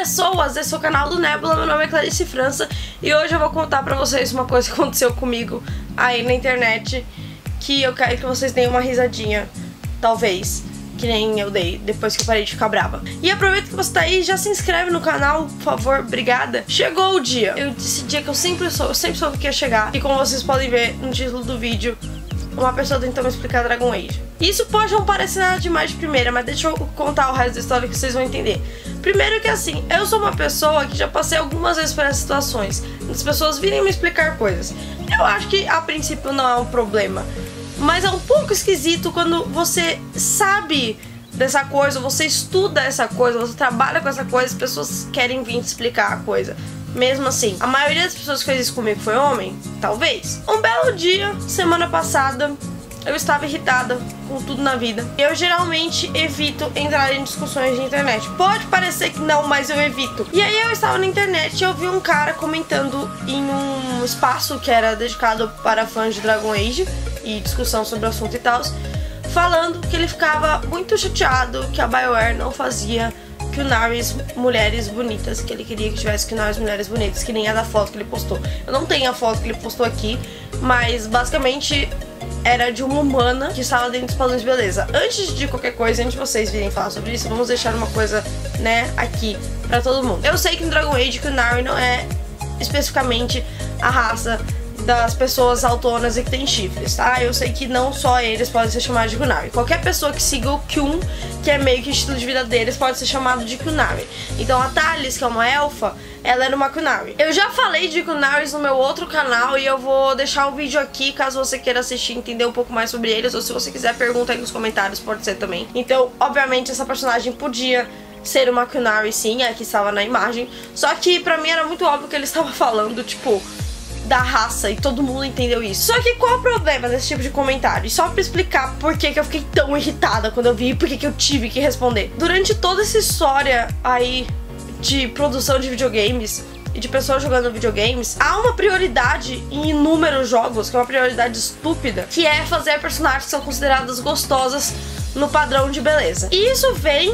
pessoas, esse é o canal do Nebula, meu nome é Clarice França e hoje eu vou contar pra vocês uma coisa que aconteceu comigo aí na internet, que eu quero que vocês deem uma risadinha, talvez, que nem eu dei depois que eu parei de ficar brava. E aproveita que você tá aí, já se inscreve no canal, por favor, obrigada. Chegou o dia, esse dia que eu sempre soube que ia chegar, e como vocês podem ver no título do vídeo, uma pessoa tentou me explicar Dragon Age. Isso pode não parecer nada demais de primeira, mas deixa eu contar o resto da história que vocês vão entender. Primeiro que assim, eu sou uma pessoa que já passei algumas vezes por essas situações, as pessoas virem me explicar coisas. Eu acho que a princípio não é um problema, mas é um pouco esquisito quando você sabe dessa coisa, você estuda essa coisa, você trabalha com essa coisa, as pessoas querem vir te explicar a coisa. Mesmo assim, a maioria das pessoas que fez isso comigo foi homem? Talvez. Um belo dia, semana passada, eu estava irritada com tudo na vida. Eu geralmente evito entrar em discussões de internet. Pode parecer que não, mas eu evito. E aí eu estava na internet e eu vi um cara comentando em um espaço que era dedicado para fãs de Dragon Age e discussão sobre o assunto e tal, falando que ele ficava muito chateado que a BioWare não fazia Qunarys mulheres bonitas, que ele queria que tivesse Qunarys mulheres bonitas, que nem a da foto que ele postou. Eu não tenho a foto que ele postou aqui, mas basicamente era de uma humana que estava dentro dos padrões de beleza. Antes de qualquer coisa, antes de vocês virem falar sobre isso, vamos deixar uma coisa, né, aqui pra todo mundo. Eu sei que no Dragon Age Qunari não é especificamente a raça das pessoas autonas e que tem chifres, tá? Eu sei que não só eles podem ser chamados de Qunari. Qualquer pessoa que siga o Qun, que é meio que o estilo de vida deles, pode ser chamado de Qunari. Então a Thalis, que é uma elfa, ela era uma Qunari. Eu já falei de Qunaris no meu outro canal e eu vou deixar um vídeo aqui caso você queira assistir e entender um pouco mais sobre eles, ou se você quiser pergunta aí nos comentários, pode ser também. Então, obviamente, essa personagem podia ser uma Qunari, sim, é que estava na imagem, só que pra mim era muito óbvio que ele estava falando, tipo, da raça, e todo mundo entendeu isso. Só que qual é o problema desse tipo de comentário? E só pra explicar por que eu fiquei tão irritada quando eu vi e por que eu tive que responder. Durante toda essa história aí de produção de videogames e de pessoas jogando videogames, há uma prioridade em inúmeros jogos, que é uma prioridade estúpida, que é fazer personagens que são consideradas gostosas no padrão de beleza. E isso vem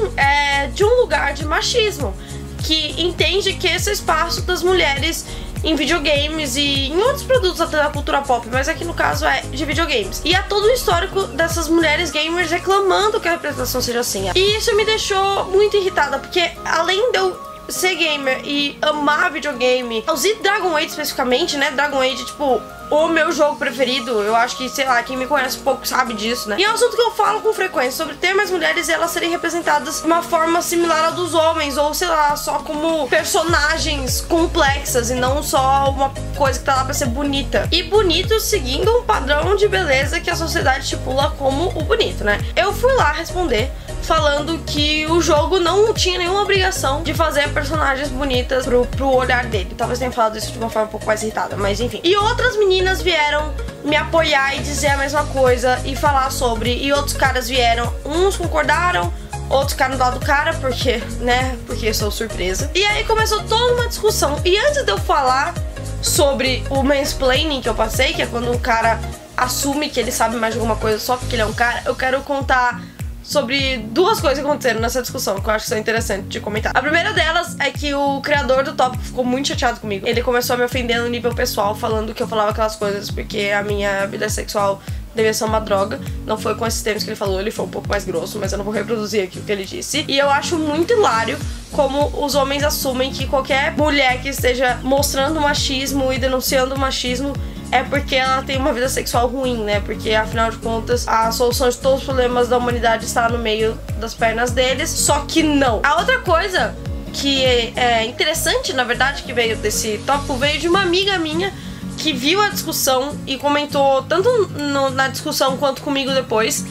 de um lugar de machismo, que entende que esse é o espaço das mulheres em videogames e em outros produtos até da cultura pop, mas aqui no caso é de videogames. E há todo o histórico dessas mulheres gamers reclamando que a representação seja assim. E isso me deixou muito irritada, porque além de eu ser gamer e amar videogame, os Dragon Age especificamente, né, Dragon Age, tipo, o meu jogo preferido, eu acho que, sei lá, quem me conhece um pouco sabe disso, né? E é um assunto que eu falo com frequência, sobre ter mais mulheres e elas serem representadas de uma forma similar à dos homens, ou sei lá, só como personagens complexas e não só uma coisa que tá lá pra ser bonita. E bonito seguindo um padrão de beleza que a sociedade estipula como o bonito, né? Eu fui lá responder falando que o jogo não tinha nenhuma obrigação de fazer personagens bonitas pro olhar dele. Talvez tenha falado isso de uma forma um pouco mais irritada, mas enfim. E outras meninas vieram me apoiar e dizer a mesma coisa e falar sobre, e outros caras vieram, uns concordaram, outros ficaram do lado do cara, porque, né, porque eu sou surpresa. E aí começou toda uma discussão, e antes de eu falar sobre o mansplaining que eu passei, que é quando o cara assume que ele sabe mais de alguma coisa só porque ele é um cara, eu quero contar sobre duas coisas que aconteceram nessa discussão, que eu acho que são interessantes de comentar. A primeira delas é que o criador do tópico ficou muito chateado comigo. Ele começou a me ofender no nível pessoal, falando que eu falava aquelas coisas porque a minha vida sexual devia ser uma droga. Não foi com esses termos que ele falou, ele foi um pouco mais grosso, mas eu não vou reproduzir aqui o que ele disse. E eu acho muito hilário como os homens assumem que qualquer mulher que esteja mostrando machismo e denunciando o machismo é porque ela tem uma vida sexual ruim, né? Porque, afinal de contas, a solução de todos os problemas da humanidade está no meio das pernas deles, só que não. A outra coisa que é interessante, na verdade, que veio desse tópico, veio de uma amiga minha que viu a discussão e comentou tanto na discussão quanto comigo depois,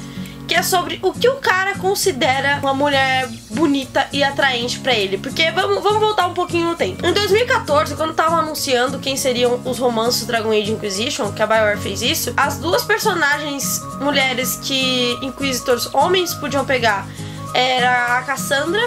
que é sobre o que o cara considera uma mulher bonita e atraente pra ele. Porque vamos voltar um pouquinho no tempo. Em 2014, quando tava anunciando quem seriam os romances Dragon Age Inquisition, que a BioWare fez isso, as duas personagens mulheres que Inquisitors homens podiam pegar era a Cassandra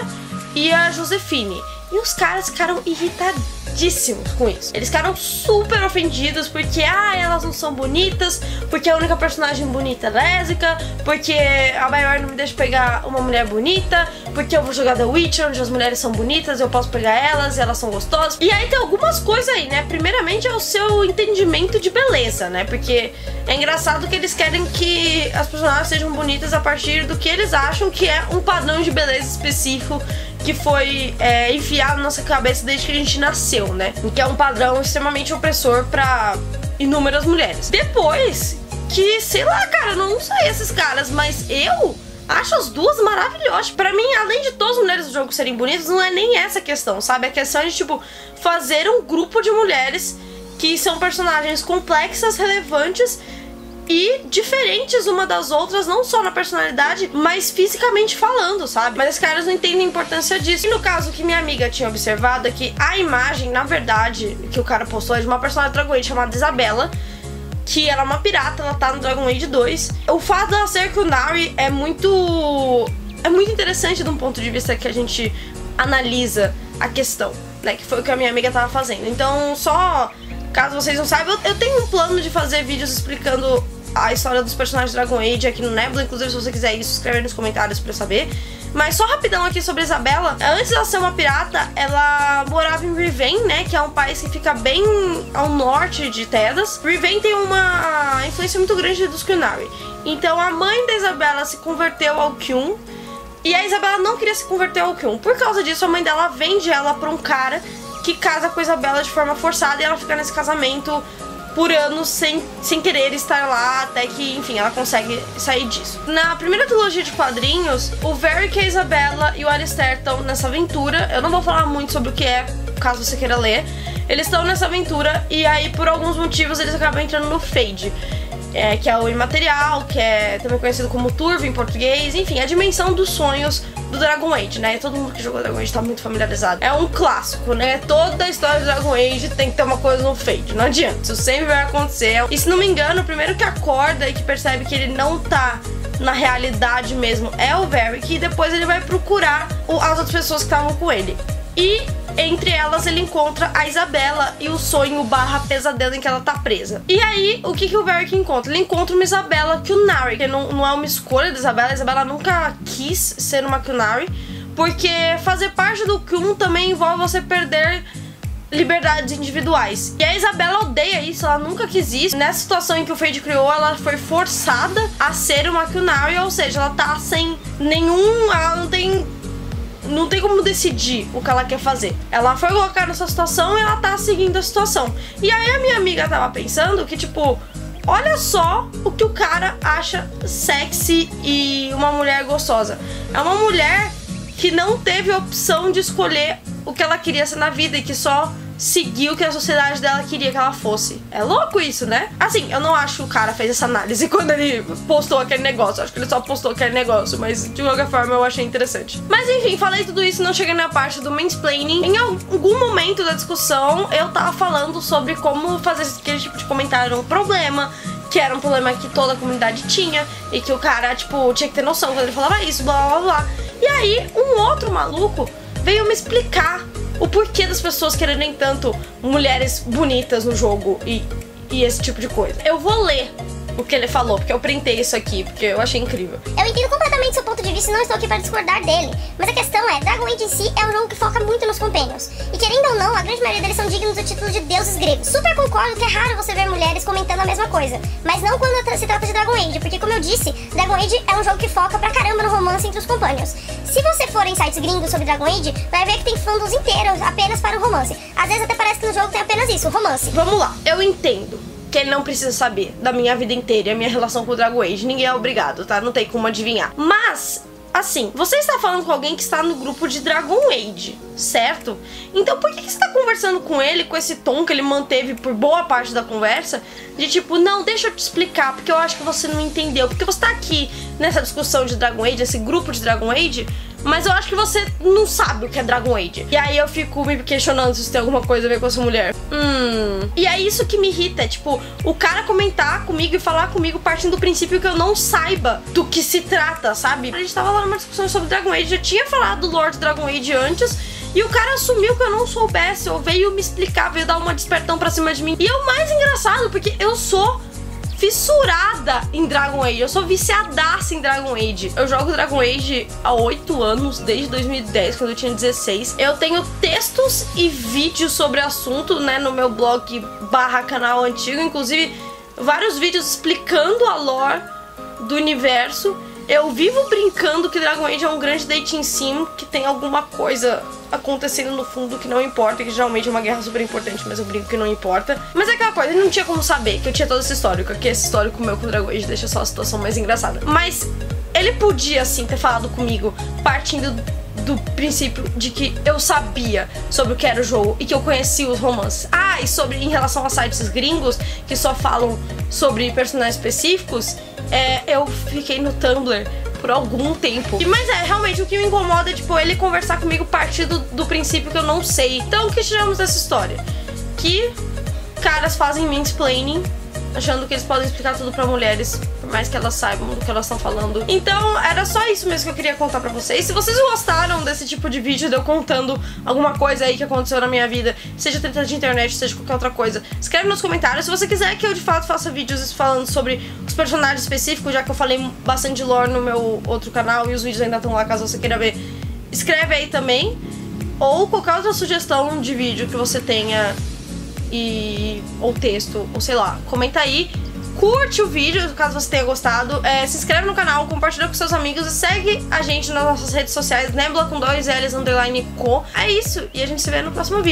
e a Josefine. E os caras ficaram irritadíssimos com isso. Eles ficaram super ofendidos porque, elas não são bonitas, porque a única personagem bonita é lésbica, porque a maior não me deixa pegar uma mulher bonita, porque eu vou jogar The Witcher, onde as mulheres são bonitas, eu posso pegar elas e elas são gostosas. E aí tem algumas coisas aí, né? Primeiramente é o seu entendimento de beleza, né? Porque é engraçado que eles querem que as personagens sejam bonitas a partir do que eles acham que é um padrão de beleza específico que foi enfiado na nossa cabeça desde que a gente nasceu, né? Que é um padrão extremamente opressor pra inúmeras mulheres. Depois que, sei lá, cara, eu não sei esses caras, mas eu acho as duas maravilhosas. Pra mim, além de todas as mulheres do jogo serem bonitas, não é nem essa a questão, sabe? A questão é de, tipo, fazer um grupo de mulheres que são personagens complexas, relevantes e diferentes uma das outras, não só na personalidade, mas fisicamente falando, sabe? Mas os caras não entendem a importância disso. E no caso que minha amiga tinha observado é que a imagem, na verdade, que o cara postou é de uma personagem do Dragon Age chamada Isabela, que ela é uma pirata, ela tá no Dragon Age 2. O fato dela ser Qunari é muito interessante de um ponto de vista que a gente analisa a questão, né? Que foi o que a minha amiga tava fazendo. Então, só caso vocês não saibam, eu tenho um plano de fazer vídeos explicando a história dos personagens do Dragon Age aqui no Nebula. Inclusive, se você quiser isso, escreve aí nos comentários pra eu saber. Mas só rapidão aqui sobre a Isabela. Antes dela ser uma pirata, ela morava em Riven, né? Que é um país que fica bem ao norte de Thedas. Riven tem uma influência muito grande dos Qunari. Então a mãe da Isabela se converteu ao Qun. E a Isabela não queria se converter ao Qun. Por causa disso, a mãe dela vende ela pra um cara que casa com a Isabela de forma forçada. E ela fica nesse casamento por anos sem querer estar lá, até que, enfim, ela consegue sair disso. Na primeira trilogia de quadrinhos, o Varric, a Isabela e o Alistair estão nessa aventura. Eu não vou falar muito sobre o que é, caso você queira ler. Eles estão nessa aventura e aí, por alguns motivos, eles acabam entrando no Fade, que é o imaterial, que é também conhecido como Turvo em português. Enfim, a dimensão dos sonhos do Dragon Age, né? Todo mundo que jogou Dragon Age tá muito familiarizado. É um clássico, né? Toda a história do Dragon Age tem que ter uma coisa no Fade. Não adianta, isso sempre vai acontecer. E se não me engano, o primeiro que acorda e que percebe que ele não tá na realidade mesmo é o Varric. E depois ele vai procurar as outras pessoas que estavam com ele. E entre elas ele encontra a Isabela e o sonho / pesadelo em que ela tá presa. E aí, o que o Varric encontra? Ele encontra uma Isabela Qunari, que não é uma escolha da Isabela. A Isabela nunca quis ser uma Qunari, porque fazer parte do Qun também envolve você perder liberdades individuais. E a Isabela odeia isso, ela nunca quis isso. Nessa situação em que o Fade criou, ela foi forçada a ser uma Qunari, ou seja, ela tá sem ela não tem como decidir o que ela quer fazer. Ela foi colocada nessa situação e ela tá seguindo a situação. E aí a minha amiga tava pensando que, tipo, olha só o que o cara acha sexy e uma mulher gostosa. É uma mulher que não teve opção de escolher o que ela queria ser na vida e que só seguiu o que a sociedade dela queria que ela fosse. É louco isso, né? Assim, eu não acho que o cara fez essa análise quando ele postou aquele negócio. Eu acho que ele só postou aquele negócio, mas de qualquer forma eu achei interessante. Mas enfim, falei tudo isso e não cheguei na parte do mansplaining. Em algum momento da discussão, eu tava falando sobre como fazer aquele tipo de comentário um problema, que era um problema que toda a comunidade tinha e que o cara, tipo, tinha que ter noção quando ele falava isso, blá blá blá. E aí, um outro maluco veio me explicar o porquê das pessoas quererem tanto mulheres bonitas no jogo e esse tipo de coisa. Eu vou ler o que ele falou, porque eu printei isso aqui, porque eu achei incrível. Eu entendo completamente seu ponto de vista e não estou aqui para discordar dele. Mas a questão é, Dragon Age em si é um jogo que foca muito nos companions. E querendo ou não, a grande maioria deles são dignos do título de deuses gregos. Super concordo que é raro você ver mulheres comentando a mesma coisa. Mas não quando se trata de Dragon Age, porque como eu disse, Dragon Age é um jogo que foca pra caramba no romance entre os companions. Se você for em sites gringos sobre Dragon Age, vai ver que tem fandoms inteiros apenas para o romance. Às vezes até parece que no jogo tem apenas isso, o romance. Vamos lá, eu entendo que ele não precisa saber da minha vida inteira e a minha relação com o Dragon Age. Ninguém é obrigado, tá? Não tem como adivinhar. Mas, assim, você está falando com alguém que está no grupo de Dragon Age, certo? Então por que você está conversando com ele com esse tom que ele manteve por boa parte da conversa? De tipo, não, deixa eu te explicar, porque eu acho que você não entendeu. Porque você tá aqui nessa discussão de Dragon Age, esse grupo de Dragon Age, mas eu acho que você não sabe o que é Dragon Age. E aí eu fico me questionando se isso tem alguma coisa a ver com essa mulher. E é isso que me irrita, é tipo, o cara comentar comigo e falar comigo partindo do princípio que eu não saiba do que se trata, sabe? A gente tava lá numa discussão sobre Dragon Age, eu tinha falado do Lord Dragon Age antes, e o cara assumiu que eu não soubesse, ou veio me explicar, veio dar uma despertão pra cima de mim. E é o mais engraçado, porque eu sou fissurada em Dragon Age, eu sou viciadaça em Dragon Age. Eu jogo Dragon Age há 8 anos, desde 2010, quando eu tinha 16. Eu tenho textos e vídeos sobre o assunto, né, no meu blog / canal antigo, inclusive vários vídeos explicando a lore do universo. Eu vivo brincando que Dragon Age é um grande dating sim, que tem alguma coisa acontecendo no fundo que não importa, que geralmente é uma guerra super importante, mas eu brinco que não importa. Mas é aquela coisa, ele não tinha como saber que eu tinha todo esse histórico, que esse histórico meu com Dragon Age deixa só a situação mais engraçada. Mas ele podia, sim, ter falado comigo partindo do princípio de que eu sabia sobre o que era o jogo e que eu conhecia os romances. Ah, e sobre, em relação a sites gringos que só falam sobre personagens específicos, eu fiquei no Tumblr por algum tempo. Mas realmente o que me incomoda é, tipo, ele conversar comigo partindo do princípio que eu não sei. Então, o que tiramos dessa história? Que caras fazem mansplaining, achando que eles podem explicar tudo pra mulheres, por mais que elas saibam do que elas estão falando. Então, era só isso mesmo que eu queria contar pra vocês. Se vocês gostaram desse tipo de vídeo, de eu contando alguma coisa aí que aconteceu na minha vida, seja treta de internet, seja qualquer outra coisa, escreve nos comentários. Se você quiser que eu, de fato, faça vídeos falando sobre os personagens específicos, já que eu falei bastante de lore no meu outro canal e os vídeos ainda estão lá, caso você queira ver, escreve aí também. Ou qualquer outra sugestão de vídeo que você tenha, ou texto, ou sei lá, comenta aí, curte o vídeo caso você tenha gostado, se inscreve no canal, compartilha com seus amigos e segue a gente nas nossas redes sociais, Nebula com 2 Ls _co. É isso, e a gente se vê no próximo vídeo.